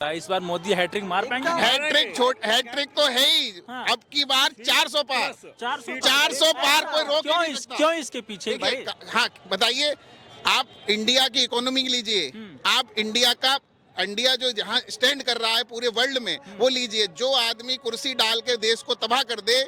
इस बार मोदी हैट्रिक मार पाएंगे? हैट्रिक तो है ही। हाँ। अब की बार 400 पार, 400 पार कोई रोक ही नहीं सकता। क्यों इसके पीछे भाई? देखिए, हाँ बताइए, आप इंडिया की इकोनॉमी लीजिए, आप इंडिया जो जहाँ स्टैंड कर रहा है पूरे वर्ल्ड में वो लीजिए। जो आदमी कुर्सी डाल के देश को तबाह कर दे,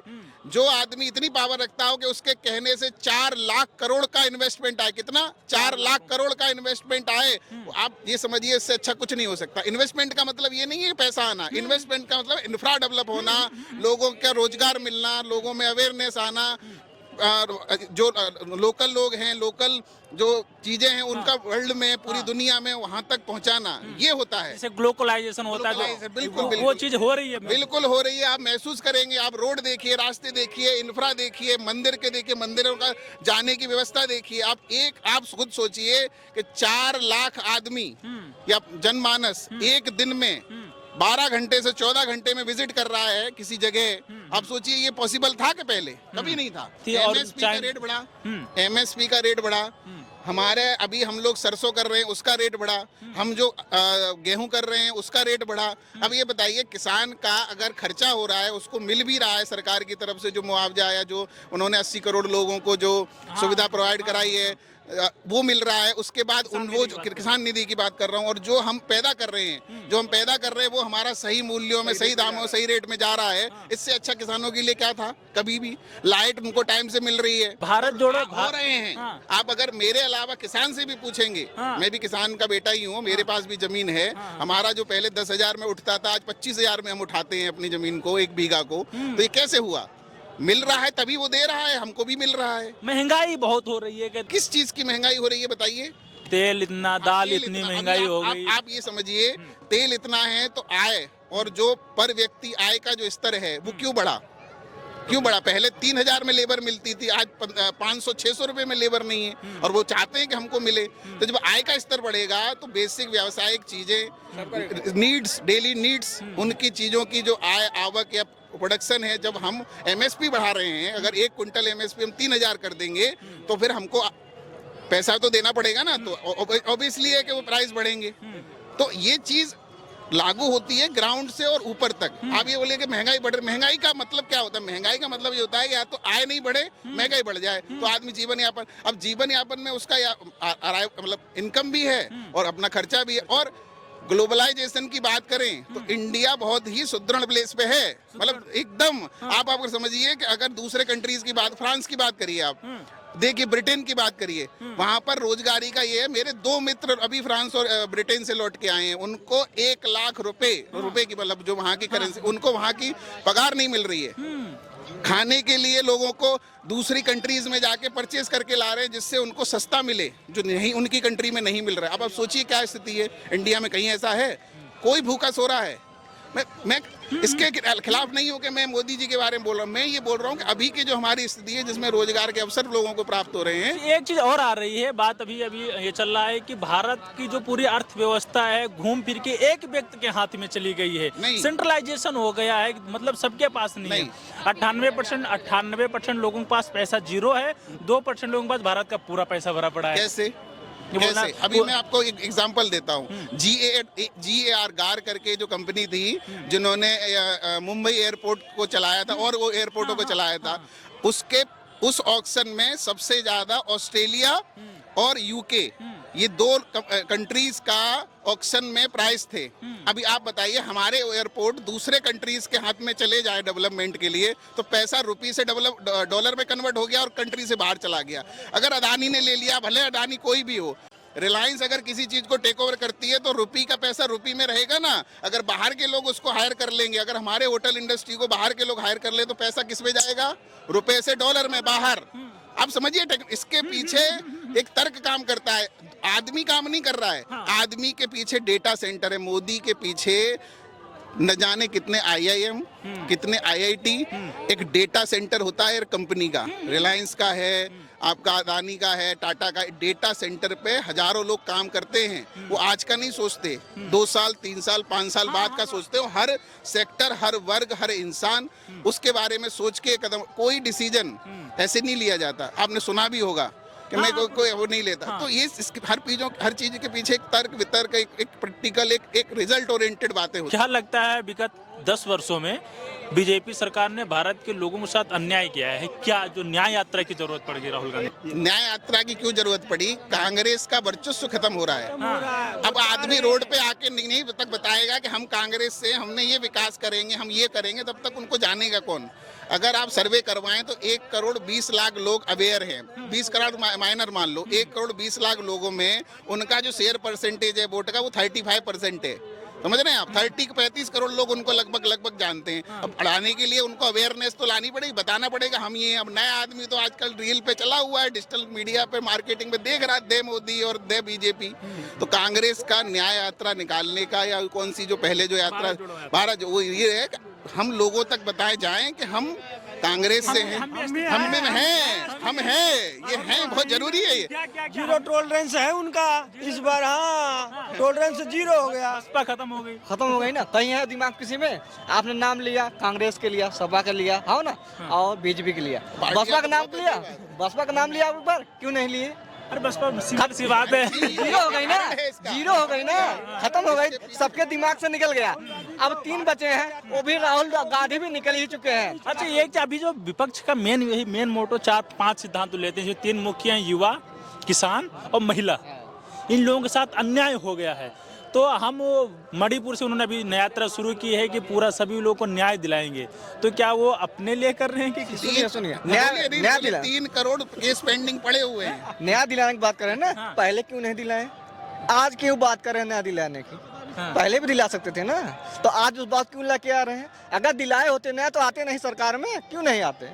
जो आदमी इतनी पावर रखता हो कि उसके कहने से 4 लाख करोड़ का इन्वेस्टमेंट आए, कितना 4 लाख करोड़ का इन्वेस्टमेंट आए, आप ये समझिए इससे अच्छा कुछ नहीं हो सकता। इन्वेस्टमेंट का मतलब ये नहीं है पैसा आना, इन्वेस्टमेंट का मतलब इंफ्रा डेवलप होना, लोगों का रोजगार मिलना, लोगों में अवेयरनेस आना, जो लोकल लोग हैं, लोकल जो चीजें हैं उनका वर्ल्ड में पूरी दुनिया में वहां तक पहुंचाना, ये होता है। जैसे ग्लोबलाइजेशन होता है बिल्कुल वो चीज हो रही है। बिल्कुल हो रही है। आप महसूस करेंगे, आप रोड देखिए, रास्ते देखिए, इंफ्रा देखिए, मंदिर के देखिए, मंदिरों का जाने की व्यवस्था देखिए। आप खुद सोचिए कि 4 लाख आदमी या जनमानस एक दिन में 12 घंटे से 14 घंटे में विजिट कर रहा है किसी जगह। आप सोचिए ये पॉसिबल था कि पहले? कभी नहीं था। एमएसपी का रेट बढ़ा, एमएसपी का रेट बढ़ा, हमारे अभी हम लोग सरसों कर रहे हैं उसका रेट बढ़ा, हम जो गेहूं कर रहे हैं उसका रेट बढ़ा। अब ये बताइए, किसान का अगर खर्चा हो रहा है, उसको मिल भी रहा है सरकार की तरफ से जो मुआवजा या जो उन्होंने 80 करोड़ लोगों को जो सुविधा प्रोवाइड कराई है वो मिल रहा है, उसके बाद वो जो किसान निधि की बात कर रहा हूँ, और जो हम पैदा कर रहे हैं, वो हमारा सही मूल्यों में, सही दामों, सही रेट में जा रहा है। इससे अच्छा किसानों के लिए क्या था? कभी भी लाइट उनको टाइम से मिल रही है, भारत जोड़ो हो रहे हैं। आप अगर मेरे अलावा किसान से भी पूछेंगे, मैं भी किसान का बेटा ही हूँ, मेरे पास भी जमीन है। हमारा जो पहले 10,000 में उठता था, आज 25,000 में हम उठाते हैं अपनी जमीन को, 1 बीघा को। तो ये कैसे हुआ? मिल रहा है तभी वो दे रहा है, हमको भी मिल रहा है। महंगाई बहुत हो रही है। किस चीज की महंगाई हो रही है बताइए? तेल इतना, दाल इतनी महंगाई हो गई। आप ये समझिए, तेल इतना है तो आय और जो पर व्यक्ति आय का जो स्तर है वो क्यों बढ़ा? पहले 3,000 में लेबर मिलती थी, आज 500-600 रुपए में लेबर नहीं है, और वो चाहते हैं कि हमको मिले। तो जब आय का स्तर बढ़ेगा तो बेसिक व्यावसायिक चीजें, नीड्स, डेली नीड्स, उनकी चीजों की जो आय, आवक या प्रोडक्शन है, जब हम एमएसपी बढ़ा रहे हैं, अगर 1 क्विंटल एमएसपी हम 3,000 कर देंगे तो फिर हमको पैसा तो देना पड़ेगा ना, तो ऑब्वियसली है कि वो प्राइस बढ़ेंगे। तो ये चीज लागू होती है ग्राउंड से और ऊपर तक। आप ये बोले कि महंगाई बढ़ रही, महंगाई का मतलब क्या होता है? महंगाई का मतलब ये होता है कि या तो आय नहीं बढ़े, महंगाई बढ़ जाए, तो आदमी जीवन यापन, अब जीवन यापन में उसका मतलब इनकम भी है और अपना खर्चा भी है। और ग्लोबलाइजेशन की बात करें तो इंडिया बहुत ही सुदृढ़ प्लेस पे है, मतलब एकदम। आप अगर समझिए कि अगर दूसरे कंट्रीज की बात, फ्रांस की बात करिए, आप देखिए, ब्रिटेन की बात करिए, वहां पर रोजगारी का ये है। मेरे 2 मित्र अभी फ्रांस और ब्रिटेन से लौट के आए हैं, उनको 1 लाख रुपए की, मतलब जो वहां की करेंसी, उनको वहां की पगार नहीं मिल रही है। खाने के लिए लोगों को दूसरी कंट्रीज में जाके परचेज करके ला रहे हैं, जिससे उनको सस्ता मिले, जो नहीं उनकी कंट्री में नहीं मिल रहा है। अब आप सोचिए क्या स्थिति है इंडिया में। कहीं ऐसा है? कोई भूखा सो रहा है? मैं इसके खिलाफ नहीं हूं कि मैं मोदी जी के बारे में बोल रहा हूं, मैं ये बोल रहा हूं कि अभी की जो हमारी स्थिति है, जिसमें रोजगार के अवसर लोगों को प्राप्त हो रहे हैं। एक चीज और आ रही है, बात अभी ये चल रहा है कि भारत की जो पूरी अर्थव्यवस्था है घूम फिर के एक व्यक्ति के हाथ में चली गई है, सेंट्रलाइजेशन हो गया है, मतलब सबके पास नहीं है। 98% लोगों के पास पैसा जीरो है, 2% लोगों के पास भारत का पूरा पैसा भरा पड़ा है। कैसे? अभी मैं आपको एक एग्जांपल देता हूँ। GAR गार करके जो कंपनी थी, जिन्होंने मुंबई एयरपोर्ट को चलाया था और वो एयरपोर्टों को चलाया था, उस ऑक्शन में सबसे ज्यादा ऑस्ट्रेलिया और यूके, ये 2 कंट्रीज का ऑक्शन में प्राइस थे। अभी आप बताइए, हमारे एयरपोर्ट दूसरे कंट्रीज के हाथ में चले जाए डेवलपमेंट के लिए, तो पैसा रुपी से डॉलर में कन्वर्ट हो गया और कंट्री से बाहर चला गया। अगर अदानी ने ले लिया, भले अदानी कोई भी हो, रिलायंस अगर किसी चीज को टेक ओवर करती है तो रुपी का पैसा रुपी में रहेगा ना। अगर बाहर के लोग उसको हायर कर लेंगे, अगर हमारे होटल इंडस्ट्री को बाहर के लोग हायर कर ले, तो पैसा किस में जाएगा? रुपए से डॉलर में बाहर। आप समझिए, इसके पीछे एक तर्क काम करता है, आदमी काम नहीं कर रहा है। आदमी के पीछे डेटा सेंटर है, मोदी के पीछे न जाने कितने IIM, कितने IIT, एक डेटा सेंटर होता है कंपनी का, रिलायंस का है, आपका अदानी का है, टाटा का। डेटा सेंटर पे हजारों लोग काम करते हैं। वो आज का नहीं सोचते, 2 साल 3 साल 5 साल बाद का सोचते हो। हर सेक्टर, हर वर्ग, हर इंसान उसके बारे में सोच के कदम, कोई डिसीजन ऐसे नहीं लिया जाता। आपने सुना भी होगा कि मैं कोई वो नहीं लेता। तो ये हर चीज के पीछे एक तर्क वितर्क, एक प्रैक्टिकल, एक रिजल्ट ओरिएंटेड बातें होती। क्या लगता है विगत 10 वर्षों में बीजेपी सरकार ने भारत के लोगों के साथ अन्याय किया है? क्या जो न्याय यात्रा की जरूरत पड़ गई राहुल गांधी? न्याय यात्रा की क्यों जरूरत पड़ी? कांग्रेस का वर्चस्व खत्म हो रहा है। अब आदमी रोड पे आके नहीं तक बताएगा कि हम कांग्रेस से हमने ये विकास करेंगे, हम ये करेंगे, तब तक उनको जानेगा कौन? अगर आप सर्वे करवाएं तो 1 करोड़ 20 लाख लोग अवेयर हैं। 20 करोड़ माइनर मान लो, 1 करोड़ 20 लाख लोगों में उनका जो शेयर परसेंटेज है वोट का वो 35% है। समझ रहे हैं आप? 35 करोड़ लोग उनको लगभग जानते हैं। अब बढ़ाने के लिए उनको अवेयरनेस तो लानी पड़ेगी, बताना पड़ेगा हम ये। अब नया आदमी तो आजकल रील पे चला हुआ है, डिजिटल मीडिया पे, मार्केटिंग पे देख रहा है दे मोदी और दे बीजेपी। तो कांग्रेस का न्याय यात्रा निकालने का, या कौन सी जो पहले जो यात्रा 12 जो वो ये है, हम लोगों तक बताए जाएं कि हम कांग्रेस से हैं, हम हैं, ये हैं, बहुत जरूरी है ये। जीरो टॉलरेंस है उनका इस बार। हाँ, टॉलरेंस 0 हो गया। बसपा खत्म हो गई ना। कहीं है दिमाग किसी में? आपने नाम लिया, कांग्रेस के लिया, सपा के लिया, हाँ ना, और बीजेपी के लिया, बसपा का नाम लिया, बसपा का नाम लिया एक बार, क्यों नहीं लिए? अरे बसपा सी बात है। 0 हो गई ना, 0 हो गई ना, खत्म हो गई, सबके दिमाग से निकल गया। अब 3 बचे हैं, वो भी राहुल गांधी भी निकल ही चुके हैं। अच्छा, ये अभी जो विपक्ष का मेन मोटो 4-5 सिद्धांत लेते हैं, जो 3 मुख्य हैं, युवा, किसान और महिला, इन लोगों के साथ अन्याय हो गया है। तो हम मणिपुर से उन्होंने अभी यात्रा शुरू की है कि पूरा सभी लोगों को न्याय दिलाएंगे। तो क्या वो अपने लिए कर रहे हैं कि सुनिए न्याय दिला? 3 करोड़ केस पेंडिंग पड़े हुए हैं। न्याय दिलाने की बात कर रहे हैं ना। पहले क्यों नहीं दिलाए? आज क्यों बात कर रहे हैं न्याय दिलाने की? पहले भी दिला सकते थे ना। तो आज उस बात क्यों लेके आ रहे हैं? अगर दिलाए होते न्याय तो आते नहीं सरकार में, क्यों नहीं आते?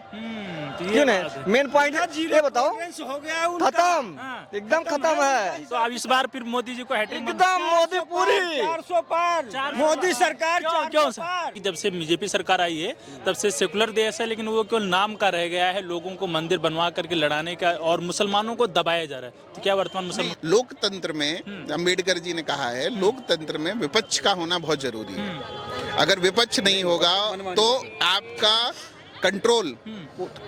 क्यों नहीं? मेन पॉइंट है, ये बताओ, हो गया खत्म, एकदम खत्म है। तो अब इस बार फिर मोदी जी को हैट्रिक, एकदम मोदी पूरी 400 पार, मोदी सरकार क्यों? जब से बीजेपी सरकार आई है तब से सेकुलर देश है, लेकिन वो केवल नाम का रह गया है। लोगों को मंदिर बनवा करके लड़ाने का, और मुसलमानों को दबाया जा रहा है। तो क्या वर्तमान मुसलमान लोकतंत्र में, अम्बेडकर जी ने कहा है, लोकतंत्र में विपक्ष का होना बहुत जरूरी है। अगर विपक्ष नहीं होगा तो आपका कंट्रोल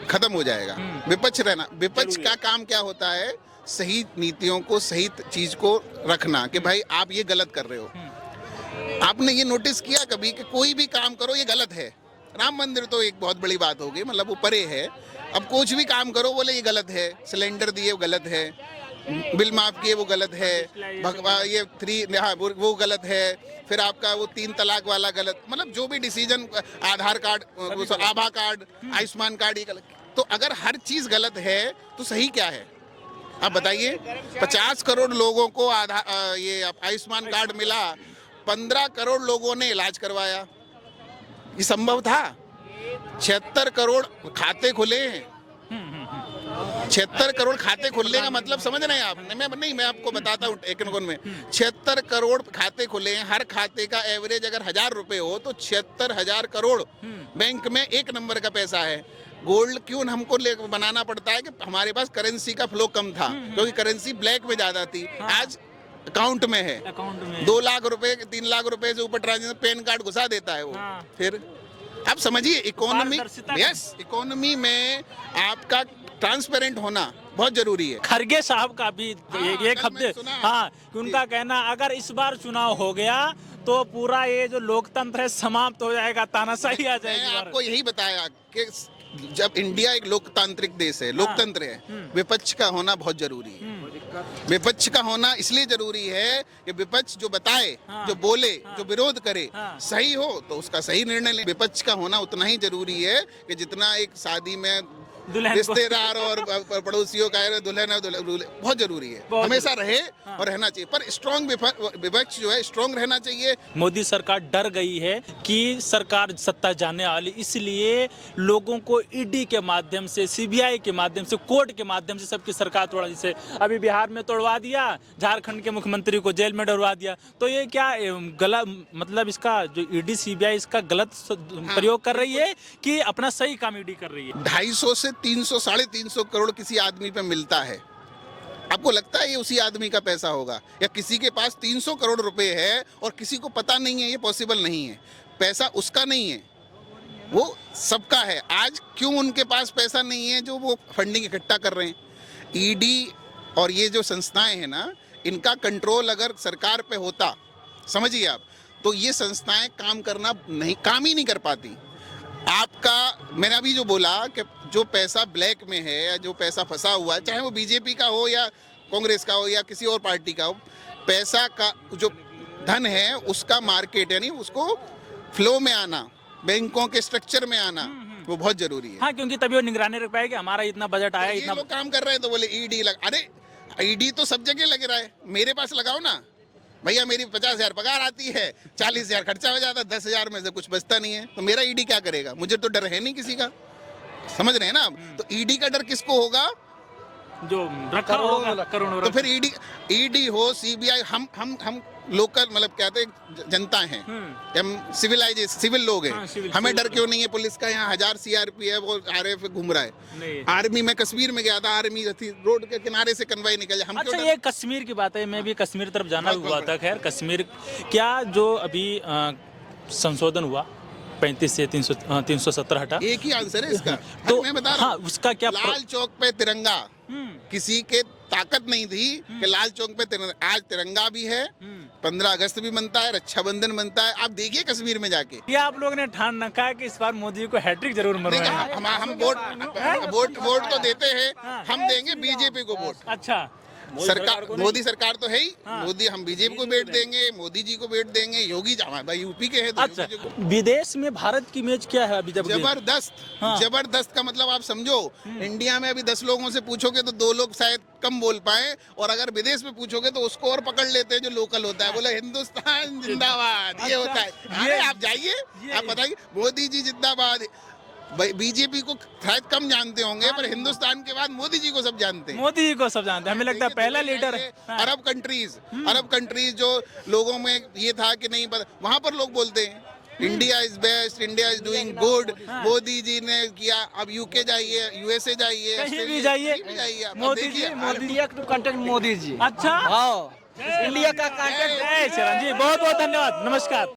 खत्म हो जाएगा। विपक्ष का काम क्या होता है? सही नीतियों को, सही चीज को रखना, कि भाई आप ये गलत कर रहे हो। आपने ये नोटिस किया कभी कि कोई भी काम करो ये गलत है? राम मंदिर तो एक बहुत बड़ी बात हो गई, मतलब वो परे है। अब कुछ भी काम करो बोले ये गलत है, सिलेंडर दिए वो गलत है, बिल माफ किए वो गलत है, ये 3 हाँ वो गलत है, फिर आपका वो 3 तलाक वाला गलत, मतलब जो भी डिसीजन, आधार कार्ड, आभा कार्ड, आयुष्मान कार्ड, ये गलत। तो अगर हर चीज गलत है तो सही क्या है? आप बताइए। 50 करोड़ लोगों को ये आयुष्मान कार्ड मिला, 15 करोड़ लोगों ने इलाज करवाया। ये संभव था? 76 करोड़ खाते खुले हैं। 76 करोड़ खाते खुलने का मतलब समझ रहे हैं आप? मैं आपको बताता हूँ एक में 76 करोड़ खाते खुले हैं। हर खाते का एवरेज अगर 1000 रुपए हो तो 76,000 करोड़ बैंक में 1 नंबर का पैसा है। गोल्ड क्यों हमको बनाना पड़ता है? कि हमारे पास करेंसी का फ्लो कम था, क्योंकि करेंसी ब्लैक में ज्यादा थी। आज अकाउंट में है, 2 लाख रुपए, 3 लाख रुपए से ऊपर ट्रांजेक्शन, पैन कार्ड घुसा देता है वो। फिर आप समझिए, इकोनॉमी में आपका ट्रांसपेरेंट होना बहुत जरूरी है। खरगे साहब का भी एक हफ्ते, हाँ, उनका कहना अगर इस बार चुनाव हो गया तो पूरा ये जो लोकतंत्र है समाप्त हो जाएगा, तानाशाही आ जाएगी। आपको यही बताया कि जब इंडिया एक लोकतांत्रिक देश है, लोकतंत्र है, विपक्ष का होना बहुत जरूरी है। विपक्ष का होना इसलिए जरूरी है कि विपक्ष जो बताए, जो बोले, जो विरोध करे, सही हो तो उसका सही निर्णय ले। विपक्ष का होना उतना ही जरूरी है कि जितना एक शादी में रिश्तेदार और पड़ोसियों का दुल्हन बहुत जरूरी है, हमेशा रहे और रहना चाहिए। पर स्ट्रॉन्ग विपक्ष जो है स्ट्रॉन्ग रहना चाहिए। मोदी सरकार डर गई है कि सरकार सत्ता जाने वाली, इसलिए लोगों को ईडी के माध्यम से, सीबीआई के माध्यम से, कोर्ट के माध्यम से सबकी सरकार तोड़ा। जैसे अभी बिहार में तोड़वा दिया, झारखंड के मुख्यमंत्री को जेल में डलवा दिया। तो ये क्या गलत, मतलब इसका जो ईडी सीबीआई इसका गलत प्रयोग कर रही है कि अपना सही काम ईडी कर रही है? 250 से 300, 350 करोड़ किसी आदमी पे मिलता है। आपको लगता है ये उसी आदमी का पैसा होगा? या किसी के पास 300 करोड़ रुपए है और किसी को पता नहीं है? ये पॉसिबल नहीं है। पैसा उसका नहीं है, वो सबका है। आज क्यों उनके पास पैसा नहीं है जो वो फंडिंग इकट्ठा कर रहे हैं? ईडी और ये जो संस्थाएं हैं ना, इनका कंट्रोल अगर सरकार पे होता, समझिए आप, तो ये संस्थाएं काम ही नहीं कर पाती। आपका मैंने अभी जो बोला कि जो पैसा ब्लैक में है या जो पैसा फंसा हुआ है, चाहे वो बीजेपी का हो या कांग्रेस का हो या किसी और पार्टी का हो, पैसा का जो धन है उसका मार्केट यानी उसको फ्लो में आना, बैंकों के स्ट्रक्चर में आना, वो बहुत जरूरी है। हाँ, क्योंकि तभी वो निगरानी रख पाएगी हमारा इतना बजट आया, ये इतना लोग काम कर रहे हैं तो बोले ईडी अरे ईडी तो सब जगह लग रहा है, मेरे पास लगाओ ना भैया, मेरी 50,000 पगार आती है, 40,000 खर्चा हो जाता है, 10,000 में से कुछ बचता नहीं है, तो मेरा ईडी क्या करेगा? मुझे तो डर है नहीं किसी का, समझ रहे हैं ना आप? तो ईडी का डर किसको होगा? जो रखा होगा करोड़ों। तो फिर ईडी हो, सीबीआई, हम लोकल मतलब कहते हैं जनता हैं, हम सिविल लोग हैं, हमें डर क्यों नहीं है पुलिस का? यहाँ 1000 CRPF वो RF घूम रहा है। आर्मी में कश्मीर में गया था, आर्मी रोड के किनारे से कन्वाई निकल जाए, हम अच्छा, क्यों ये कश्मीर की बात है, मैं भी कश्मीर तरफ जाना हुआ था। खैर, कश्मीर क्या जो अभी संशोधन हुआ 35 से 370 हटा, एक ही आंसर है इसका। तो मैं बता रहा हूँ, उसका क्या लाल चौक पे तिरंगा, किसी के ताकत नहीं थी कि लाल चौक पे आज तिरंगा भी है, 15 अगस्त भी बनता है, रक्षाबंधन बनता है। आप देखिए कश्मीर में जाके, ये आप लोगों ने ठान रखा है कि इस बार मोदी को हैट्रिक जरूर मरवाएंगे। हम वोट तो देते हैं, हम देंगे बीजेपी को वोट। अच्छा, सरकार मोदी सरकार तो है ही, मोदी, हम बीजेपी को वोट देंगे, मोदी जी को वोट देंगे, योगी भाई यूपी के हैं तो अच्छा, विदेश में भारत की इमेज क्या है अभी? जबरदस्त का मतलब आप समझो, इंडिया में अभी 10 लोगों से पूछोगे तो 2 लोग शायद कम बोल पाए, और अगर विदेश में पूछोगे तो उसको और पकड़ लेते हैं जो लोकल होता है, बोले हिंदुस्तान जिंदाबाद, ये होता है। अरे आप जाइए, आप बताइए, मोदी जी जिंदाबाद। बीजेपी को शायद कम जानते होंगे, पर हिंदुस्तान के बाद मोदी जी को सब जानते हैं। मोदी जी को सब जानते हैं, हमें लगता है पहला लीडर है। अरब कंट्रीज जो लोगों में ये था कि नहीं, वहां पर लोग बोलते हैं India is best, India is doing good, Modi ji ने किया। अब यूके जाइए, USA जाइए, कहीं भी जाइए, मोदी जी, इंडिया का कंटेंट मोदी जी। अच्छा, हाँ, इंडिया का कंटेंट। चरण जी, बहुत बहुत धन्यवाद, नमस्कार।